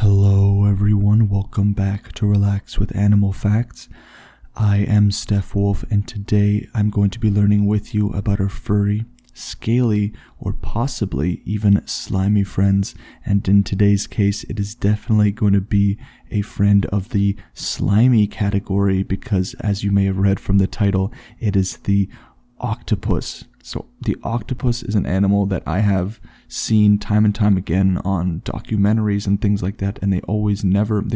Hello everyone, welcome back to Relax with Animal Facts. I am Steph Wolf, and today I'm going to be learning with you about our furry, scaly, or possibly even slimy friends. And in today's case, it is definitely going to be a friend of the slimy category because, as you may have read from the title, it is the octopus. So the octopus is an animal that I have seen time and time again on documentaries and things like that, and they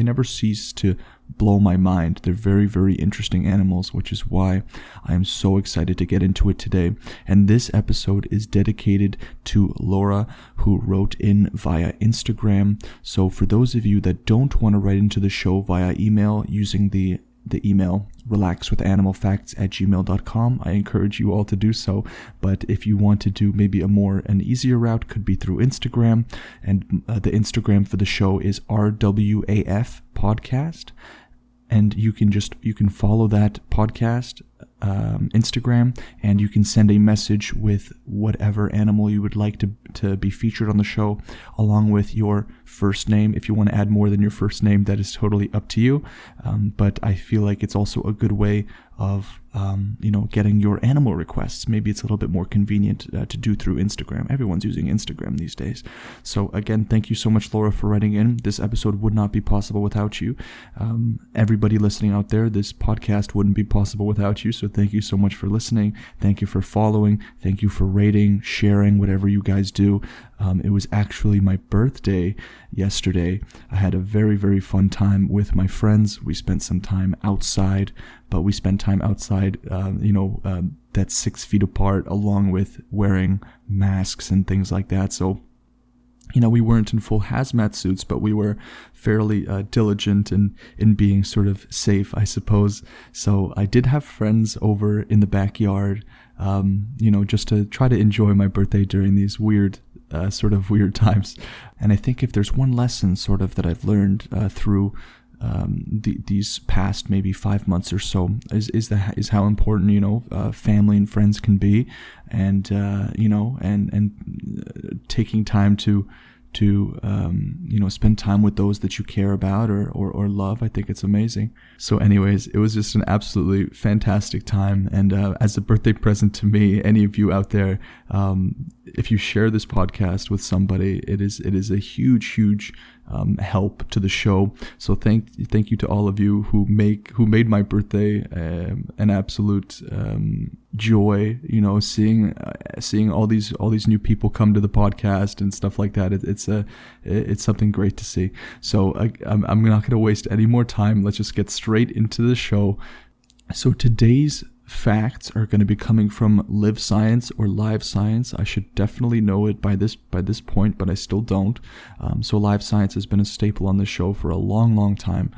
never cease to blow my mind. They're very, very interesting animals, which is why I am so excited to get into it today. And this episode is dedicated to Laura, who wrote in via Instagram. So for those of you that don't want to write into the show via email using the email relaxwithanimalfacts@gmail.com, I encourage you all to do so. But if you want to do maybe an easier route, could be through Instagram, and the Instagram for the show is RWAF podcast, and you can follow that podcast Instagram, and you can send a message with whatever animal you would like to be featured on the show, along with your first name. If you want to add more than your first name, that is totally up to you. But I feel like it's also a good way of getting your animal requests. Maybe it's a little bit more convenient to do through Instagram. Everyone's using Instagram these days. So again, thank you so much, Laura, for writing in. This episode would not be possible without you. Everybody listening out there, this podcast wouldn't be possible without you. So thank you so much for listening. Thank you for following. Thank you for rating, sharing, whatever you guys do. It was actually my birthday yesterday. I had a very, very fun time with my friends. We spent some time outside, but we spent time outside, that's 6 feet apart, along with wearing masks and things like that. So, we weren't in full hazmat suits, but we were fairly diligent in being sort of safe, I suppose. So I did have friends over in the backyard, just to try to enjoy my birthday during these weird times. And I think if there's one lesson sort of that I've learned through these past maybe 5 months or so is how important family and friends can be, and and taking time to spend time with those that you care about or love. I think it's amazing. So anyways, it was just an absolutely fantastic time. And as a birthday present to me, any of you out there, if you share this podcast with somebody, it is a huge help to the show. So thank you to all of you who made my birthday an absolute joy. Seeing all these new people come to the podcast and stuff like that. It's something great to see. So I'm not going to waste any more time. Let's just get straight into the show. So today's facts are going to be coming from Live Science or Live Science. I should definitely know it by this point, but I still don't. So Live Science has been a staple on this show for a long time.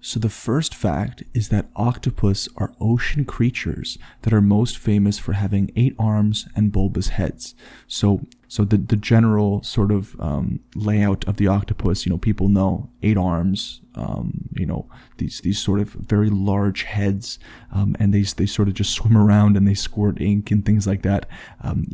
So the first fact is that octopus are ocean creatures that are most famous for having 8 arms and bulbous heads. So the general sort of layout of the octopus, people know 8 arms, these sort of very large heads, and they sort of just swim around and they squirt ink and things like that.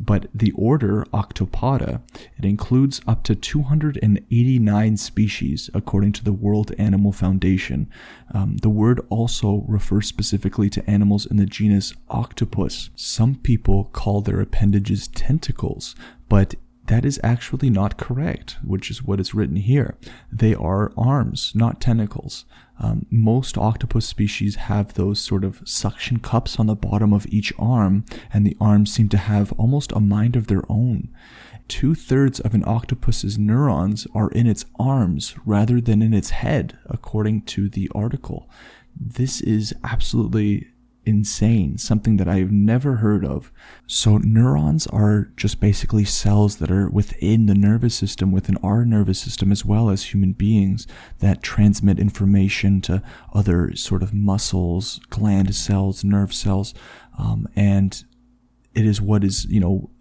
But the order Octopoda, it includes up to 289 species according to the World Animal Foundation. The word also refers specifically to animals in the genus Octopus. Some people call their appendages tentacles, but that is actually not correct, which is what is written here. They are arms, not tentacles. Most octopus species have those sort of suction cups on the bottom of each arm, and the arms seem to have almost a mind of their own. 2/3 of an octopus's neurons are in its arms rather than in its head, according to the article. This is absolutely insane, something that I've never heard of. So neurons are just basically cells that are within the nervous system, within our nervous system as well as human beings, that transmit information to other sort of muscles, gland cells, nerve cells, and it is what is,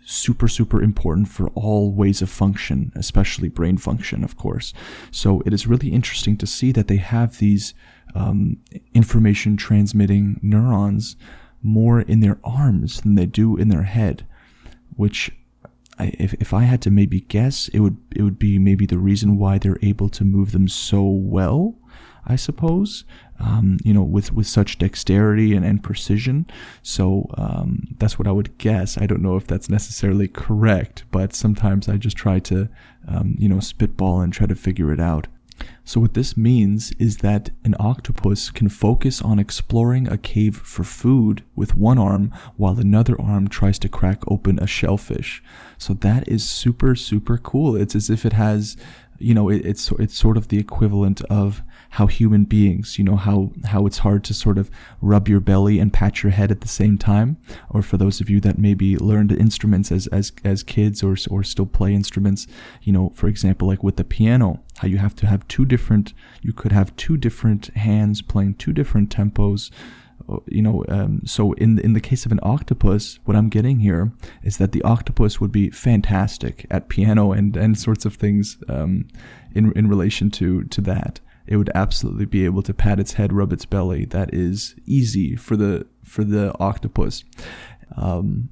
super important for all ways of function, especially brain function, of course. So it is really interesting to see that they have these information transmitting neurons more in their arms than they do in their head, which if I had to maybe guess, it would be maybe the reason why they're able to move them so well, I suppose, with such dexterity and precision. So that's what I would guess. I don't know if that's necessarily correct, but sometimes I just try to, spitball and try to figure it out. So what this means is that an octopus can focus on exploring a cave for food with one arm while another arm tries to crack open a shellfish. So that is super, super cool. It's as if it has, it's sort of the equivalent of how human beings, how it's hard to sort of rub your belly and pat your head at the same time. Or for those of you that maybe learned instruments as kids or still play instruments, for example, like with the piano, how you have to have you could have two different hands playing two different tempos. So in the case of an octopus, what I'm getting here is that the octopus would be fantastic at piano and sorts of things in relation to that. It would absolutely be able to pat its head, rub its belly. That is easy for the octopus.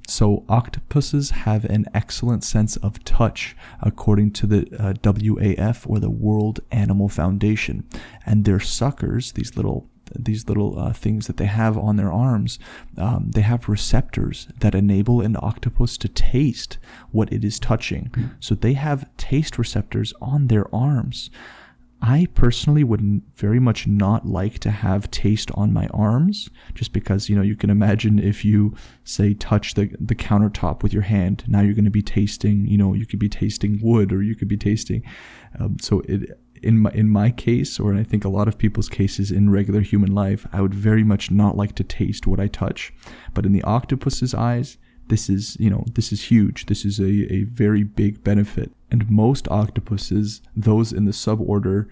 So octopuses have an excellent sense of touch, according to the WAF, or the World Animal Foundation, and their suckers, these little things that they have on their arms, they have receptors that enable an octopus to taste what it is touching. So they have taste receptors on their arms. I personally would very much not like to have taste on my arms, just because, you can imagine if you, say, touch the countertop with your hand, now you're going to be tasting, you could be tasting wood, or you could be tasting, in my case, or I think a lot of people's cases in regular human life, I would very much not like to taste what I touch. But in the octopus's eyes, this is huge. This is a very big benefit. And most octopuses, those in the suborder,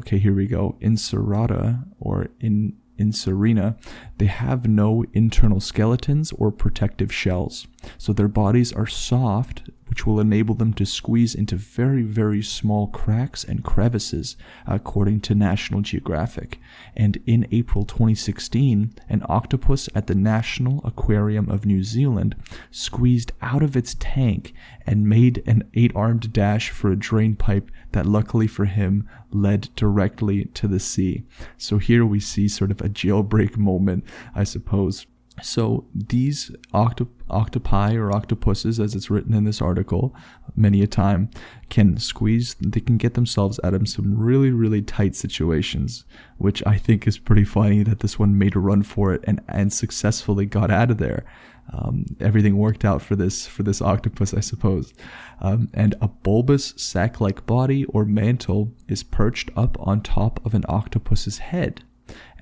here we go, Incerata or Incerina, they have no internal skeletons or protective shells. So their bodies are soft, which will enable them to squeeze into very, very small cracks and crevices, according to National Geographic. And in April 2016, an octopus at the National Aquarium of New Zealand squeezed out of its tank and made an 8-armed dash for a drain pipe that, luckily for him, led directly to the sea. So here we see sort of a jailbreak moment, I suppose. So these octopi or octopuses, as it's written in this article many a time, they can get themselves out of some really, really tight situations, which I think is pretty funny that this one made a run for it and successfully got out of there. Everything worked out for this octopus, I suppose. And a bulbous sac-like body or mantle is perched up on top of an octopus's head,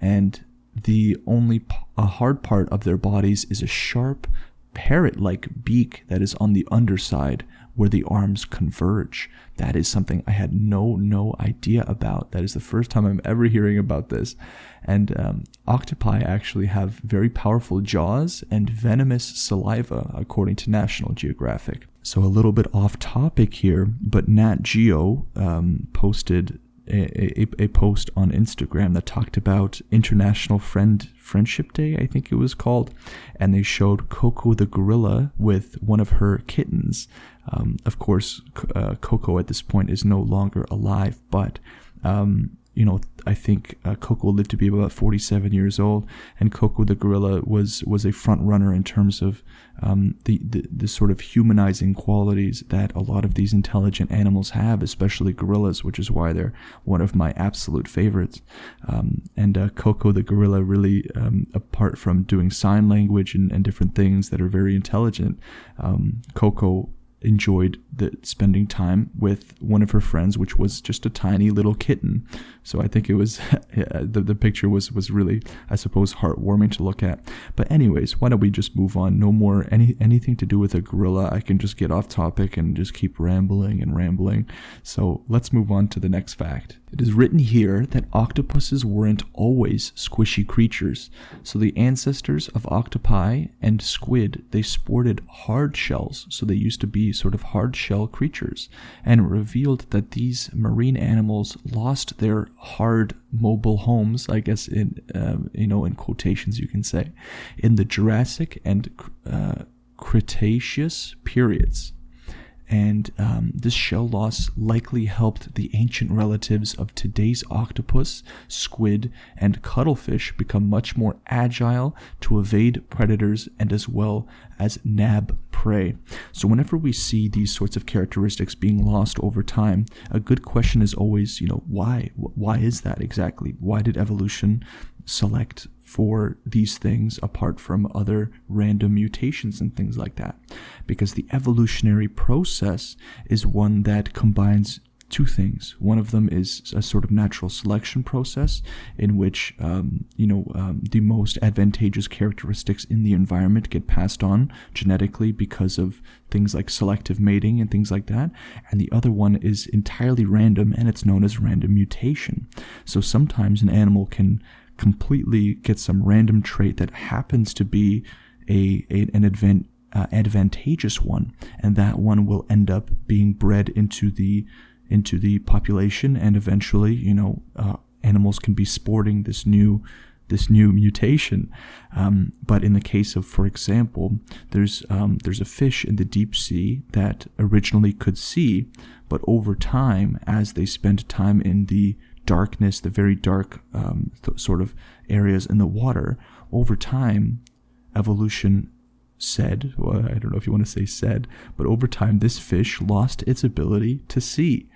and the only hard part of their bodies is a sharp parrot-like beak that is on the underside where the arms converge. That is something I had no idea about. That is the first time I'm ever hearing about this. And octopi actually have very powerful jaws and venomous saliva, according to National Geographic. So a little bit off topic here, but Nat Geo posted a post on Instagram that talked about International Friendship Day, I think it was called, and they showed Coco the gorilla with one of her kittens. Of course, Coco at this point is no longer alive, but I think Coco lived to be about 47 years old, and Coco the gorilla was a front runner in terms of the sort of humanizing qualities that a lot of these intelligent animals have, especially gorillas, which is why they're one of my absolute favorites. And Coco the gorilla really, apart from doing sign language and different things that are very intelligent, Coco enjoyed spending time with one of her friends, which was just a tiny little kitten. So I think it was the picture was really, I suppose, heartwarming to look at. But anyways, why don't we just move on? No more anything to do with a gorilla. I can just get off topic and just keep rambling. So let's move on to the next fact. It is written here that octopuses weren't always squishy creatures. So the ancestors of octopi and squid, they sported hard shells. So they used to be sort of hard shell creatures, and revealed that these marine animals lost their hard mobile homes, I guess in quotations you can say, in the Jurassic and Cretaceous periods. And this shell loss likely helped the ancient relatives of today's octopus, squid, and cuttlefish become much more agile to evade predators and as well as nab prey. So whenever we see these sorts of characteristics being lost over time, a good question is always, why? Why is that exactly? Why did evolution select for these things apart from other random mutations and things like that? Because the evolutionary process is one that combines two things. One of them is a sort of natural selection process in which the most advantageous characteristics in the environment get passed on genetically because of things like selective mating and things like that. And the other one is entirely random, and it's known as random mutation. So sometimes an animal can completely get some random trait that happens to be an advantageous one, and that one will end up being bred into the population, and eventually animals can be sporting this new mutation. But in the case of, for example, there's a fish in the deep sea that originally could see, but over time, as they spend time in the darkness, the very dark sort of areas in the water, over time, evolution said, well, I don't know if you want to say said, but over time, this fish lost its ability to see.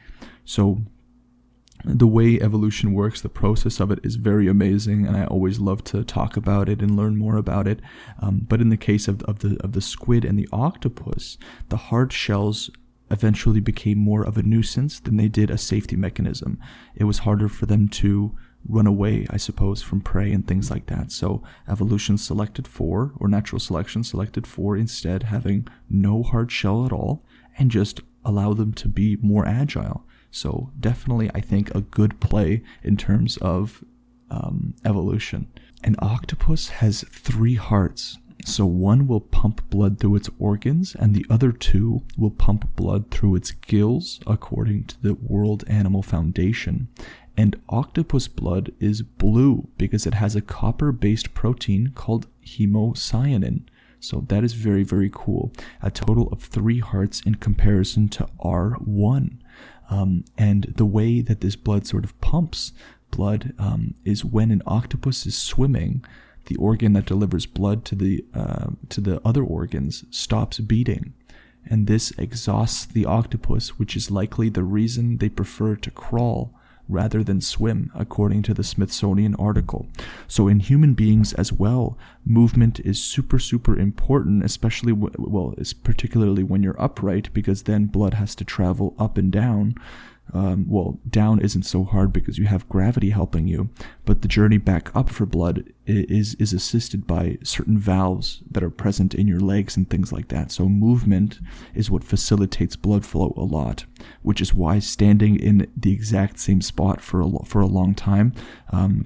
So the way evolution works, the process of it is very amazing, and I always love to talk about it and learn more about it. But in the case of the squid and the octopus, the hard shells eventually became more of a nuisance than they did a safety mechanism. It was harder for them to run away, I suppose, from prey and things like that. So evolution selected for, or natural selection selected for, instead having no hard shell at all and just allow them to be more agile. So definitely, I think, a good play in terms of evolution. An octopus has 3 hearts. So one will pump blood through its organs, and the other 2 will pump blood through its gills, according to the World Animal Foundation. And octopus blood is blue because it has a copper-based protein called hemocyanin. So that is very, very cool. A total of 3 hearts in comparison to R1. And the way that this blood sort of pumps blood is when an octopus is swimming, the organ that delivers blood to the other organs stops beating. And this exhausts the octopus, which is likely the reason they prefer to crawl rather than swim, according to the Smithsonian article. So in human beings as well, movement is super, super important, especially, it's particularly when you're upright, because then blood has to travel up and down. Down isn't so hard because you have gravity helping you, but the journey back up for blood is assisted by certain valves that are present in your legs and things like that. So movement is what facilitates blood flow a lot, which is why standing in the exact same spot for a long time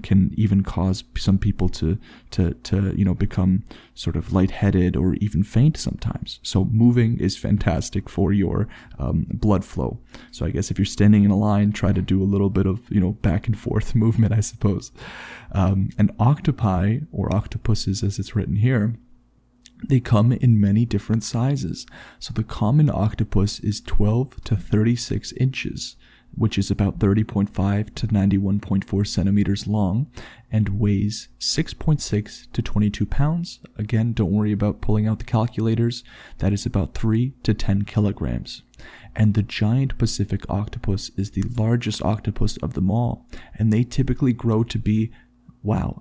can even cause some people to become sort of lightheaded or even faint sometimes. So moving is fantastic for your blood flow. So I guess if you're standing in a line, try to do a little bit of back and forth movement, I suppose. And octopi, or octopuses as it's written here, they come in many different sizes. So the common octopus is 12 to 36 inches, which is about 30.5 to 91.4 centimeters long, and weighs 6.6 to 22 pounds. Again, don't worry about pulling out the calculators. That is about 3 to 10 kilograms. And the giant Pacific octopus is the largest octopus of them all, and they typically grow to be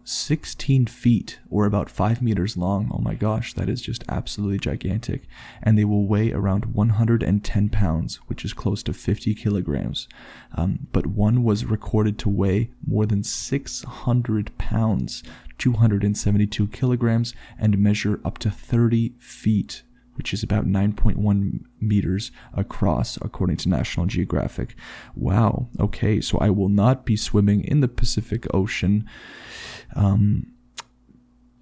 16 feet, or about 5 meters long. Oh my gosh, that is just absolutely gigantic. And they will weigh around 110 pounds, which is close to 50 kilograms. But one was recorded to weigh more than 600 pounds, 272 kilograms, and measure up to 30 feet, which is about 9.1 meters across, according to National Geographic. Wow. Okay, so I will not be swimming in the Pacific Ocean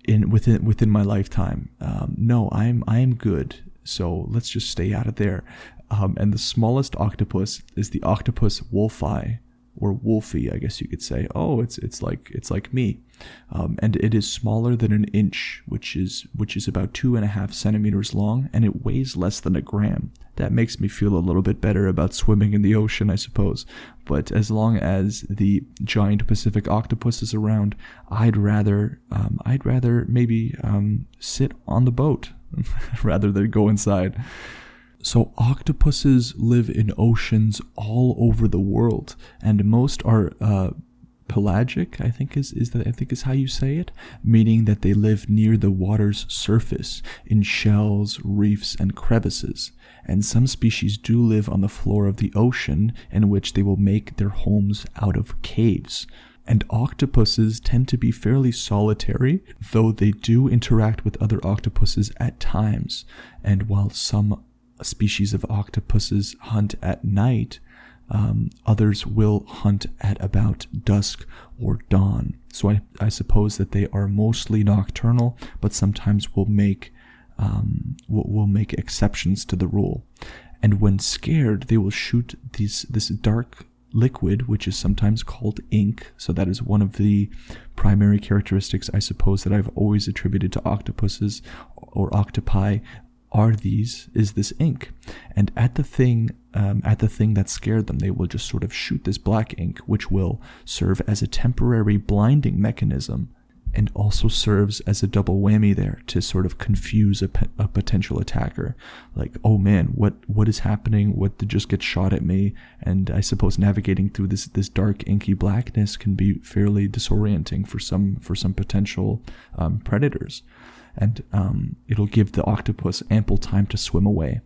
within my lifetime. No, I am good. So let's just stay out of there. And the smallest octopus is the octopus wolfi, wolfy, I guess you could say. Oh, it's like me, and it is smaller than an inch, which is about 2.5 centimeters long, and it weighs less than a gram. That makes me feel a little bit better about swimming in the ocean, I suppose. But as long as the giant Pacific octopus is around, I'd rather maybe sit on the boat rather than go inside. So octopuses live in oceans all over the world, and most are pelagic, I think is how you say it, meaning that they live near the water's surface in shells, reefs, and crevices. And some species do live on the floor of the ocean, in which they will make their homes out of caves. And octopuses tend to be fairly solitary, though they do interact with other octopuses at times. And while some species of octopuses hunt at night, others will hunt at about dusk or dawn. So I suppose that they are mostly nocturnal, but sometimes will make exceptions to the rule. And when scared, they will shoot this dark liquid, which is sometimes called ink. So that is one of the primary characteristics, I suppose, that I've always attributed to octopuses or octopi is this ink. And at the thing that scared them, they will just sort of shoot this black ink, which will serve as a temporary blinding mechanism, and also serves as a double whammy there to sort of confuse a potential attacker. Like, oh man, what is happening? What did just get shot at me? And I suppose navigating through this dark inky blackness can be fairly disorienting for some potential predators. And it'll give the octopus ample time to swim away.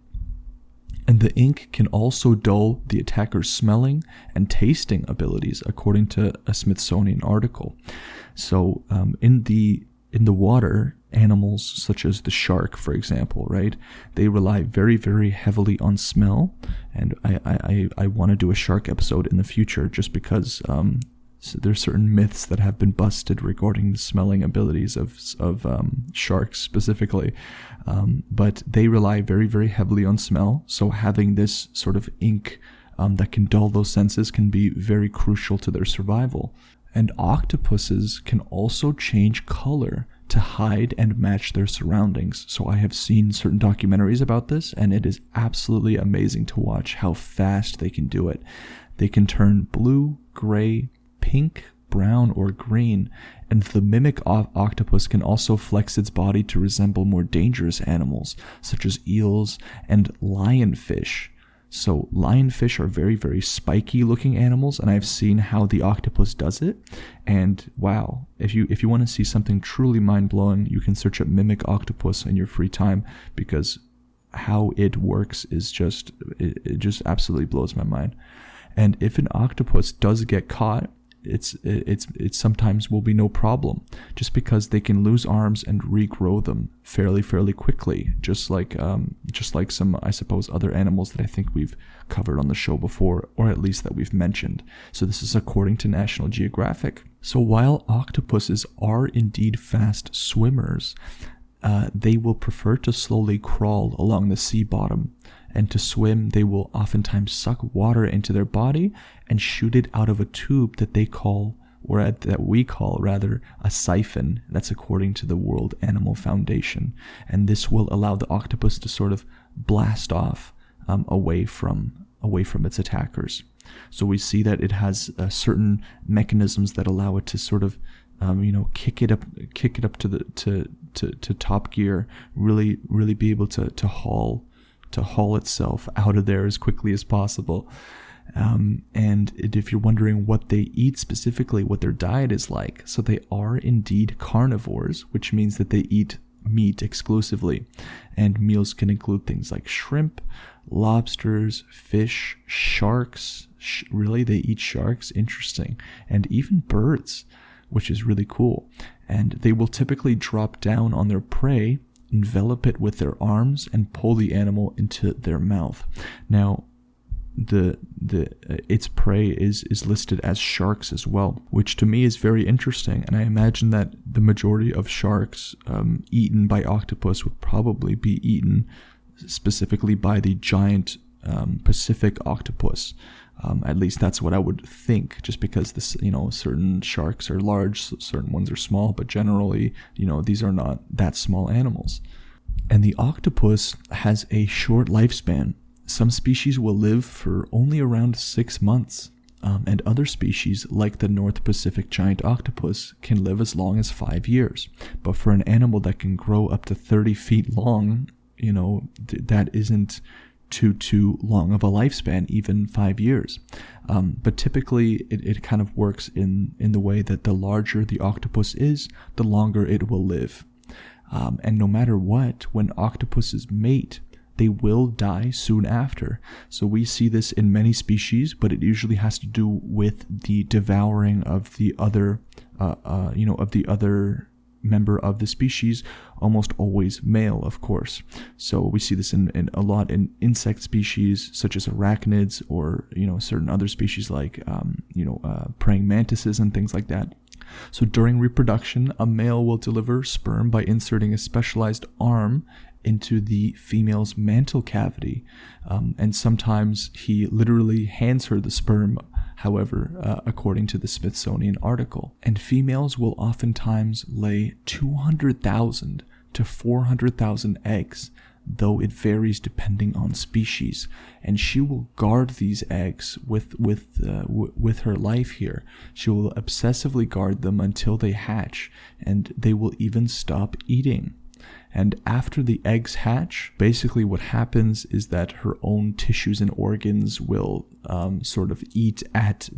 And the ink can also dull the attacker's smelling and tasting abilities, according to a Smithsonian article. So in the water, animals such as the shark, for example, right? They rely very, very heavily on smell. And I want to do a shark episode in the future, just because so there's certain myths that have been busted regarding the smelling abilities of sharks specifically. But they rely very, very heavily on smell. So having this sort of ink that can dull those senses can be very crucial to their survival. And octopuses can also change color to hide and match their surroundings. So I have seen certain documentaries about this, and it is absolutely amazing to watch how fast they can do it. They can turn blue, gray, pink, brown, or green, and the mimic octopus can also flex its body to resemble more dangerous animals, such as eels and lionfish. So lionfish are very, very spiky looking animals, and I've seen how the octopus does it. And wow, if you want to see something truly mind-blowing, you can search up mimic octopus in your free time, because how it works is it just absolutely blows my mind. And if an octopus does get caught, it sometimes will be no problem, just because they can lose arms and regrow them fairly quickly, just like some, I suppose, other animals that I think we've covered on the show before, or at least that we've mentioned. So this is according to National Geographic. So while octopuses are indeed fast swimmers, they will prefer to slowly crawl along the sea bottom. And to swim, they will oftentimes suck water into their body and shoot it out of a tube that we call a siphon. That's according to the World Animal Foundation. And this will allow the octopus to sort of blast off away from its attackers. So we see that it has certain mechanisms that allow it to sort of kick it up to top gear, really be able to haul itself out of there as quickly as possible. And if you're wondering what they eat specifically, what their diet is like, so they are indeed carnivores, which means that they eat meat exclusively. And meals can include things like shrimp, lobsters, fish, sharks. Really, they eat sharks? Interesting. And even birds, which is really cool. And they will typically drop down on their prey, envelop it with their arms, and pull the animal into their mouth. Now, its prey is listed as sharks as well, which to me is very interesting. And I imagine that the majority of sharks eaten by octopus would probably be eaten specifically by the giant Pacific octopus, At least that's what I would think, just because this, certain sharks are large, certain ones are small, but generally, these are not that small animals. And the octopus has a short lifespan. Some species will live for only around 6 months, and other species, like the North Pacific giant octopus, can live as long as 5 years. But for an animal that can grow up to 30 feet long, that isn't too long of a lifespan, even 5 years. But typically, it kind of works in the way that the larger the octopus is, the longer it will live. And no matter what, when octopuses mate, they will die soon after. So we see this in many species, but it usually has to do with the devouring of the other, member of the species, almost always male, of course. So we see this in a lot in insect species such as arachnids, or certain other species like praying mantises and things like that. So during reproduction, a male will deliver sperm by inserting a specialized arm into the female's mantle cavity, and sometimes he literally hands her the sperm, however, according to the Smithsonian article. And females will oftentimes lay 200,000 to 400,000 eggs, though it varies depending on species. And she will guard these eggs with her life here. She will obsessively guard them until they hatch, and they will even stop eating. And after the eggs hatch, basically what happens is that her own tissues and organs will sort of eat at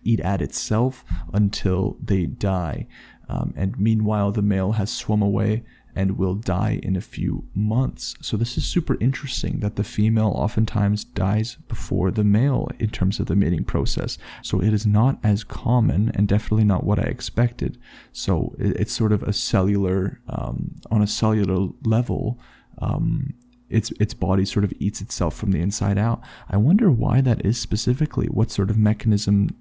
itself until they die. And meanwhile, the male has swum away and will die in a few months. So this is super interesting that the female oftentimes dies before the male in terms of the mating process. So it is not as common, and definitely not what I expected. So it's sort of a cellular, on a cellular level, its body sort of eats itself from the inside out. I wonder why that is specifically. What sort of mechanism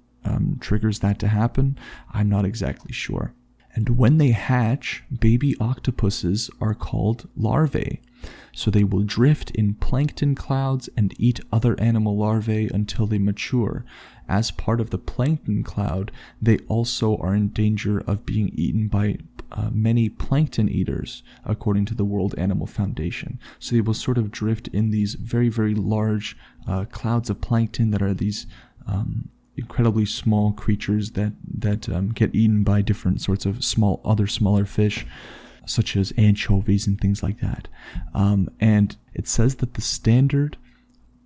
triggers that to happen? I'm not exactly sure. And when they hatch, baby octopuses are called larvae. So they will drift in plankton clouds and eat other animal larvae until they mature. As part of the plankton cloud, they also are in danger of being eaten by many plankton eaters, according to the World Animal Foundation. So they will sort of drift in these very, very large clouds of plankton that are these incredibly small creatures that get eaten by different sorts of smaller fish, such as anchovies and things like that. And it says that the standard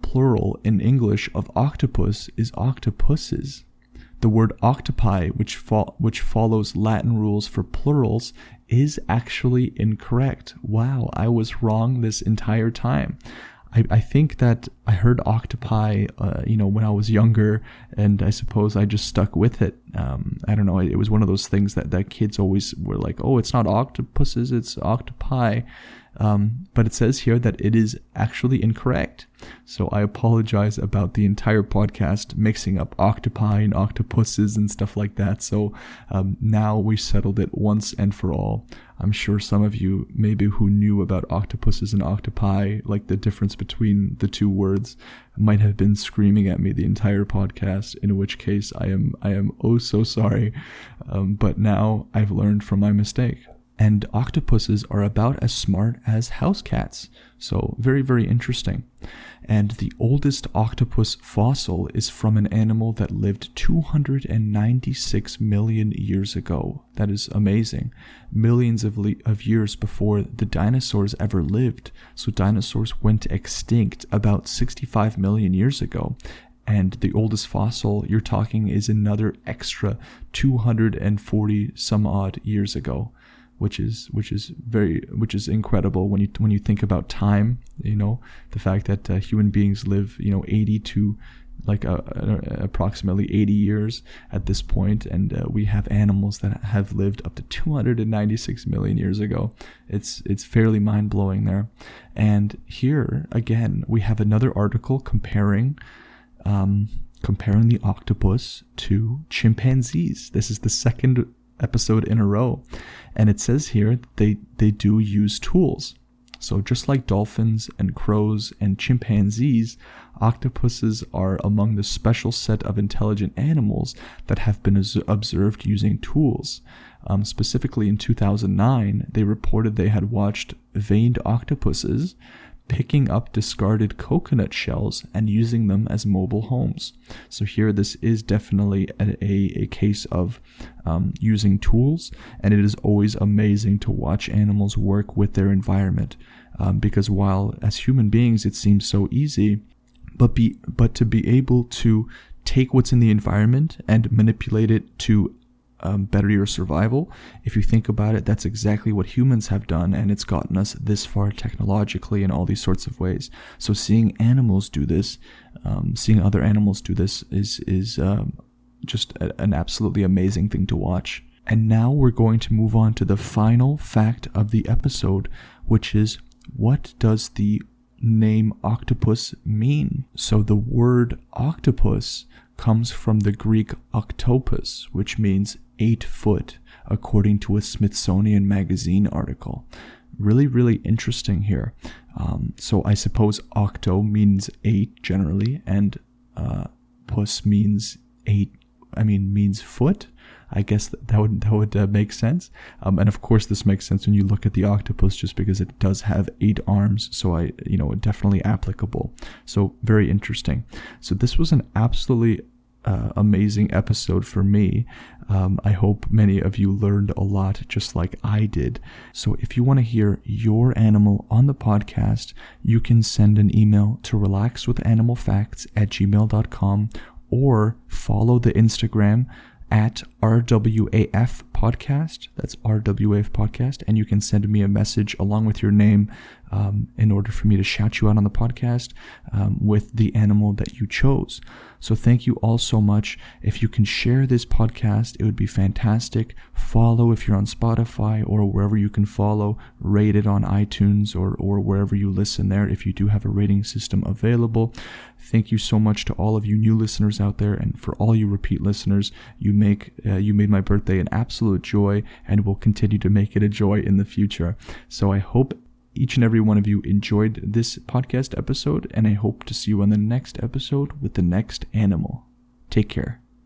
plural in English of octopus is octopuses. The word octopi, which follows Latin rules for plurals, is actually incorrect. Wow, I was wrong this entire time. I think that I heard octopi, when I was younger, and I suppose I just stuck with it. I don't know. It was one of those things that kids always were like, oh, it's not octopuses, it's octopi. But it says here that it is actually incorrect. So I apologize about the entire podcast mixing up octopi and octopuses and stuff like that. So now we settled it once and for all. I'm sure some of you, maybe who knew about octopuses and octopi, like the difference between the two words, might have been screaming at me the entire podcast, in which case I am oh so sorry. But now I've learned from my mistake. And octopuses are about as smart as house cats. So very, very interesting. And the oldest octopus fossil is from an animal that lived 296 million years ago. That is amazing. Millions of years before the dinosaurs ever lived. So dinosaurs went extinct about 65 million years ago. And the oldest fossil you're talking is another extra 240 some odd years ago. Which is incredible when you think about time. The fact that human beings live 80 to approximately 80 years at this point, and we have animals that have lived up to 296 million years ago. It's fairly mind-blowing there. And here again we have another article comparing the octopus to chimpanzees. This is the second episode in a row, and it says here they do use tools. So just like dolphins and crows and chimpanzees, octopuses are among the special set of intelligent animals that have been observed using tools. Specifically in 2009, they reported they had watched veined octopuses picking up discarded coconut shells and using them as mobile homes. So here, this is definitely a case of using tools, and it is always amazing to watch animals work with their environment, because while as human beings it seems so easy, but to be able to take what's in the environment and manipulate it to better your survival. If you think about it, that's exactly what humans have done, and it's gotten us this far technologically in all these sorts of ways. So seeing animals do this, seeing other animals do this is just an absolutely amazing thing to watch. And now we're going to move on to the final fact of the episode, which is, what does the name octopus mean? So the word octopus comes from the Greek octopus, which means 8 foot, according to a Smithsonian Magazine article. Really, really interesting here. So I suppose octo means 8 generally, and pus means 8. Means foot. I guess that would make sense. And of course, this makes sense when you look at the octopus, just because it does have 8 arms. So definitely applicable. So very interesting. So this was an absolutely amazing episode for me. I hope many of you learned a lot just like I did. So if you want to hear your animal on the podcast, you can send an email to relaxwithanimalfacts@gmail.com, or follow the Instagram at RWAF podcast. That's RWAF podcast. And you can send me a message along with your name in order for me to shout you out on the podcast with the animal that you chose. So thank you all so much. If you can share this podcast, it would be fantastic. Follow if you're on Spotify or wherever you can follow. Rate it on iTunes or wherever you listen there if you do have a rating system available. Thank you so much to all of you new listeners out there, and for all you repeat listeners. You made my birthday an absolute joy, and will continue to make it a joy in the future. So I hope each and every one of you enjoyed this podcast episode, and I hope to see you on the next episode with the next animal. Take care.